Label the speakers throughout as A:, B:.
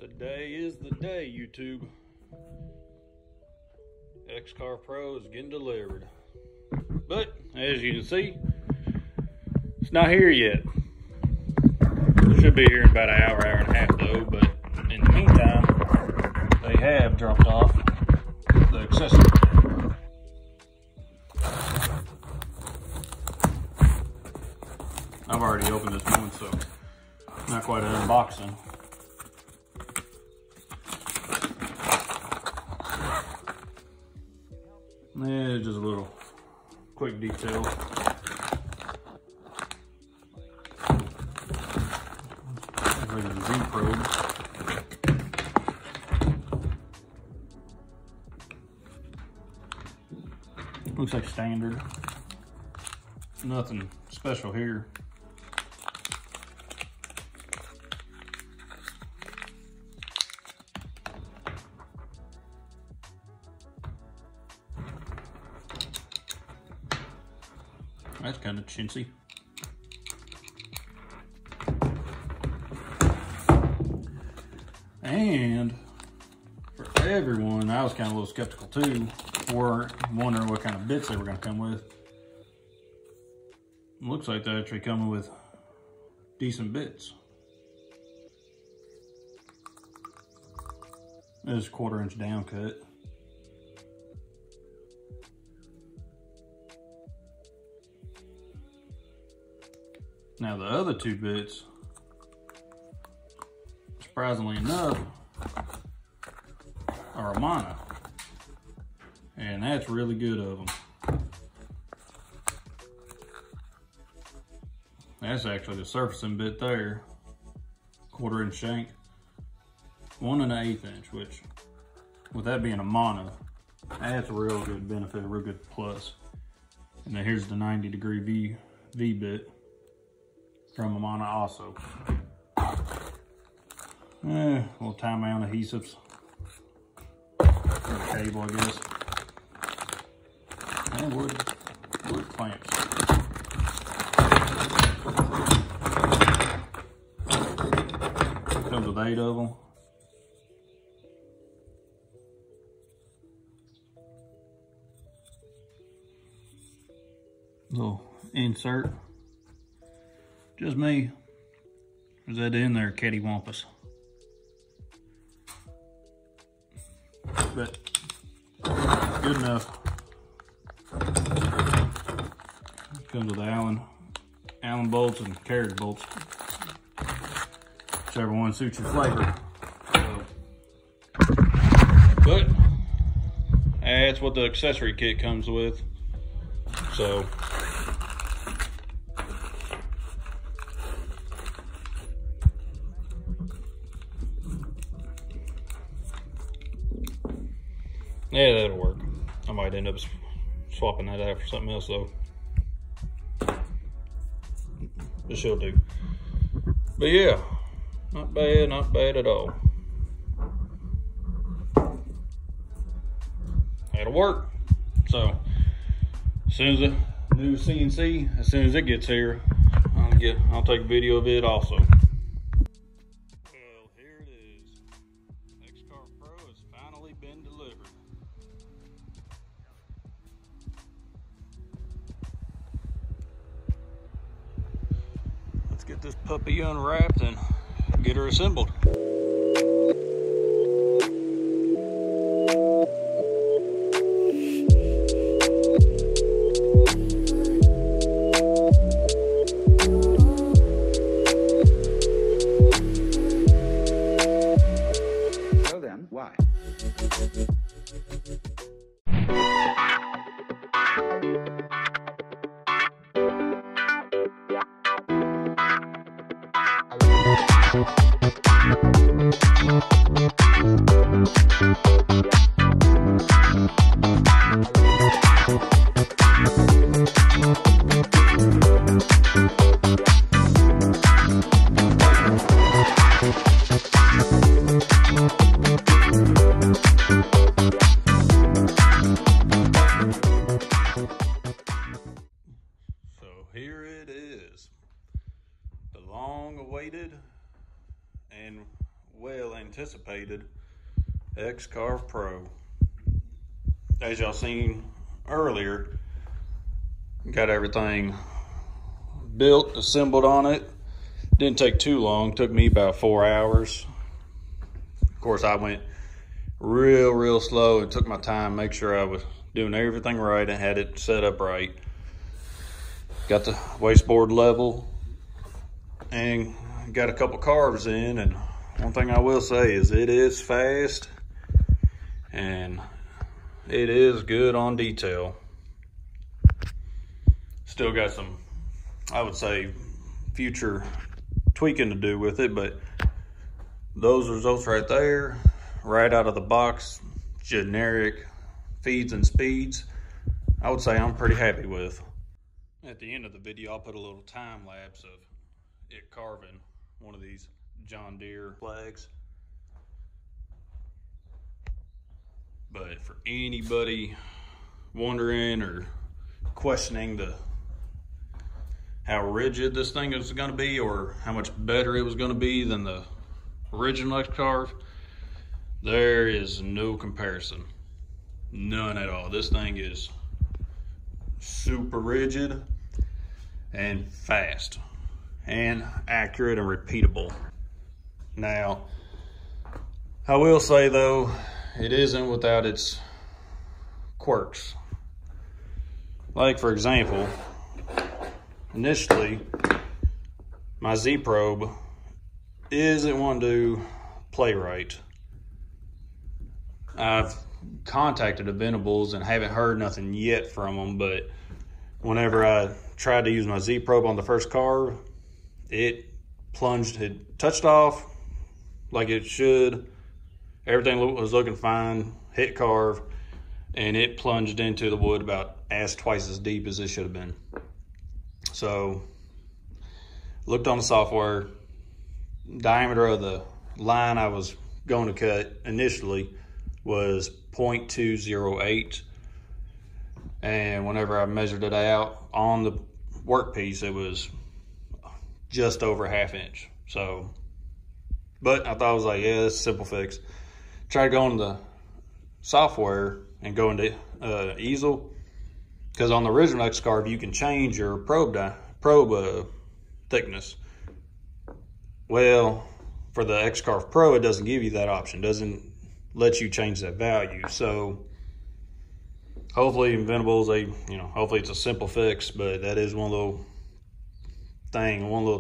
A: Today is the day, YouTube. X-Carve Pro is getting delivered. But, as you can see, it's not here yet. It should be here in about an hour, hour and a half though, but in the meantime, they have dropped off the accessory. I've already opened this one, so not quite an unboxing. Yeah, just a little quick detail. Like a Z probe. Looks like standard. Nothing special here. That's kind of chintzy. And for everyone, I was kind of a little skeptical too, or wondering what kind of bits they were going to come with. It looks like they're actually coming with decent bits. This is 1/4 inch down cut. Now the other two bits, surprisingly enough, are a mono, and that's really good of them. That's actually the surfacing bit there, 1/4 inch shank, 1 1/8 inch, which with that being a mono, that's a real good benefit, a real good plus. And then here's the 90° V bit from a mono also. Little tie mount adhesives. Or a cable, I guess. And wood clamps. Comes with 8 of them. Little insert. Just me. Is that in there, cattywampus? But good enough. Comes with Allen bolts and carriage bolts. Whichever one suits your flavor. So, but that's what the accessory kit comes with. So yeah, that'll work. I might end up swapping that out for something else though. But she'll do. But yeah, not bad at all. That'll work. So as soon as the new CNC, as soon as it gets here, I'll take a video of it also. Well, here it is. X-Carve Pro has finally been delivered. Let's get this puppy unwrapped and get her assembled.
B: So then, why?
A: well anticipated X-Carve Pro. As y'all seen earlier, got everything built, assembled on it. Didn't take too long, took me about 4 hours. Of course, I went real slow and took my time, make sure I was doing everything right and had it set up right. Got the wasteboard level and got a couple carves in, and one thing I will say is it is fast and it is good on detail. Still got some, I would say, future tweaking to do with it, but those results right there, right out of the box, generic feeds and speeds, I would say I'm pretty happy with. At the end of the video, I'll put a little time lapse of it carving one of these John Deere flags. But for anybody wondering or questioning how rigid this thing is going to be, or how much better it was going to be than the original X-Carve, there is no comparison. None at all. This thing is super rigid and fast and accurate and repeatable. Now, I will say though, it isn't without its quirks. Like, for example, initially, my Z probe isn't one to play right. I've contacted Aventables and haven't heard nothing yet from them, but whenever I tried to use my Z probe on the first carve, it plunged, it touched off like it should. Everything was looking fine, hit carve, and it plunged into the wood about twice as deep as it should have been. So, looked on the software, diameter of the line I was going to cut initially was 0.208. And whenever I measured it out on the workpiece, it was just over ½ inch. So, but I thought I was like, yeah, it's a simple fix. Tried going to the software and going to easel, because on the original X-Carve you can change your probe thickness. Well, for the X-Carve Pro, it doesn't give you that option. Doesn't let you change that value. So hopefully Aventables, hopefully it's a simple fix, but that is one little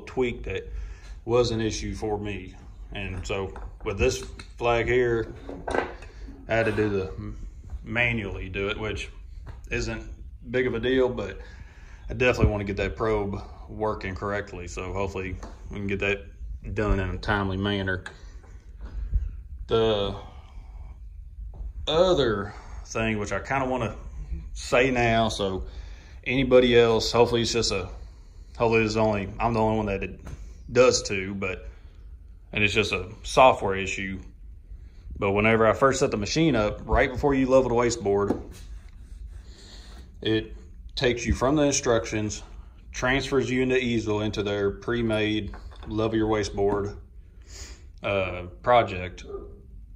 A: tweak that was an issue for me. And so with this flag here, I had to manually do it, which isn't big of a deal, but I definitely want to get that probe working correctly. So hopefully we can get that done in a timely manner. The other thing, which I kind of want to say now, so anybody else, hopefully I'm the only one that it does to, and it's just a software issue. But whenever I first set the machine up, right before you level the wasteboard, it takes you from the instructions, transfers you into easel, into their pre-made level your wasteboard project.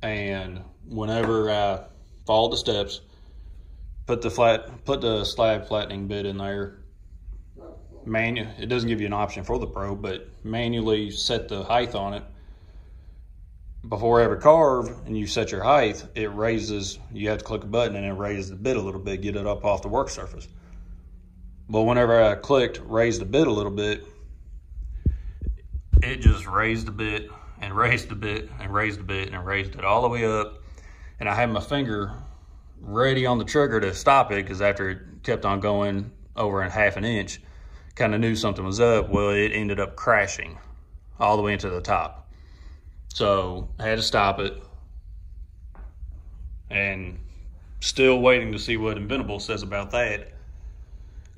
A: And whenever I follow the steps, put the slab flattening bit in there. It doesn't give you an option for the probe, but manually set the height on it. Before every carve and you set your height, it raises, you have to click a button and it raises the bit a little bit, get it up off the work surface. But whenever I clicked raise the bit a little bit, it just raised the bit and raised the bit and raised the bit and raised it all the way up. And I had my finger ready on the trigger to stop it, because after it kept on going over in ½ an inch, kind of knew something was up. Well, it ended up crashing all the way into the top. So I had to stop it, and still waiting to see what Aventables says about that.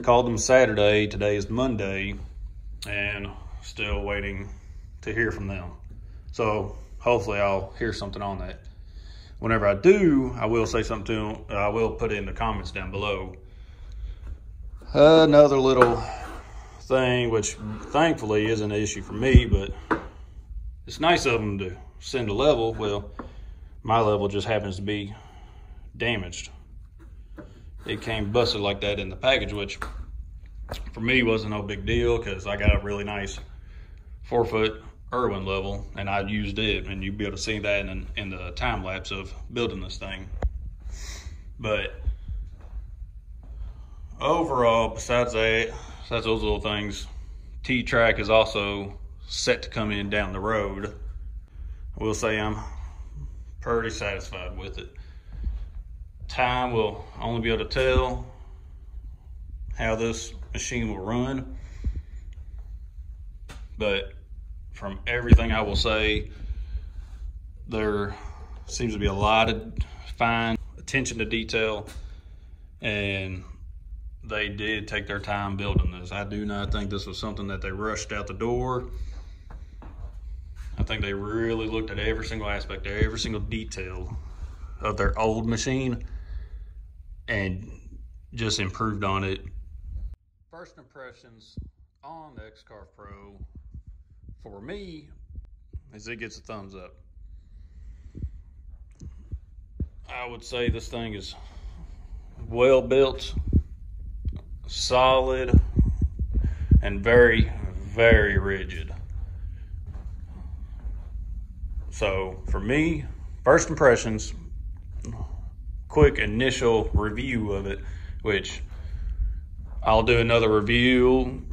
A: Called them Saturday, today is Monday, and still waiting to hear from them. So hopefully I'll hear something on that. Whenever I do, I will say something to them. I will put it in the comments down below. Another little thing, which thankfully isn't an issue for me, but it's nice of them to send a level. Well, my level just happens to be damaged. It came busted like that in the package, which for me wasn't no big deal because I got a really nice 4-foot Irwin level and I used it, and you'll be able to see that in the time lapse of building this thing. But overall, besides those little things, T-track is also set to come in down the road. I will say I'm pretty satisfied with it. Time will only be able to tell how this machine will run, but from everything I will say, there seems to be a lot of fine attention to detail, and they did take their time building this. I do not think this was something that they rushed out the door. I think they really looked at every single aspect, every single detail of their old machine and just improved on it. First impressions on the X-Carve Pro for me is it gets a thumbs up. I would say this thing is well built, solid, and very, very rigid. So for me, first impressions, quick initial review of it, which I'll do another review,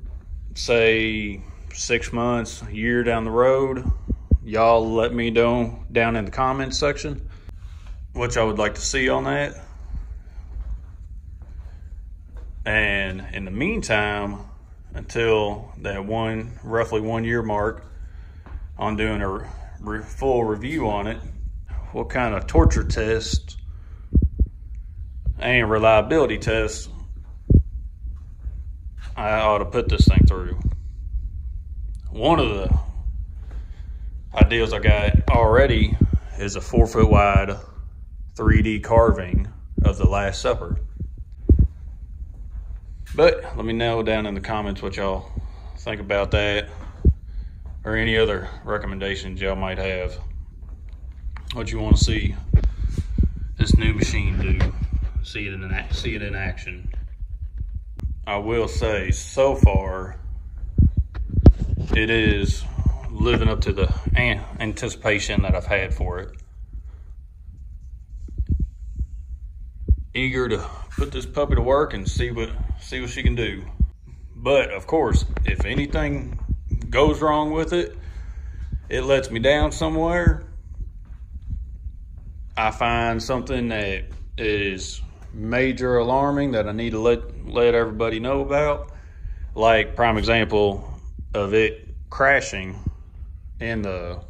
A: say 6 months, a year down the road. Y'all let me know down in the comments section what y'all would like to see on that. And in the meantime, until that roughly 1 year mark on doing a full review on it, what kind of torture tests and reliability tests I ought to put this thing through. One of the ideas I got already is a 4-foot wide 3D carving of the Last Supper. But let me know down in the comments what y'all think about that, or any other recommendations y'all might have. What you want to see this new machine do, see it in action. I will say, so far, it is living up to the anticipation that I've had for it. Eager to put this puppy to work and see what she can do. But of course, if anything goes wrong with it, it lets me down somewhere, I find something that is major alarming that I need to let everybody know about, like prime example of it crashing in the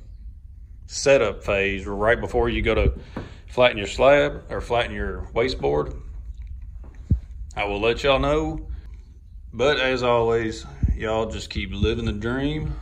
A: setup phase right before you go to flatten your slab or flatten your wasteboard. I will let y'all know. But as always, y'all just keep living the dream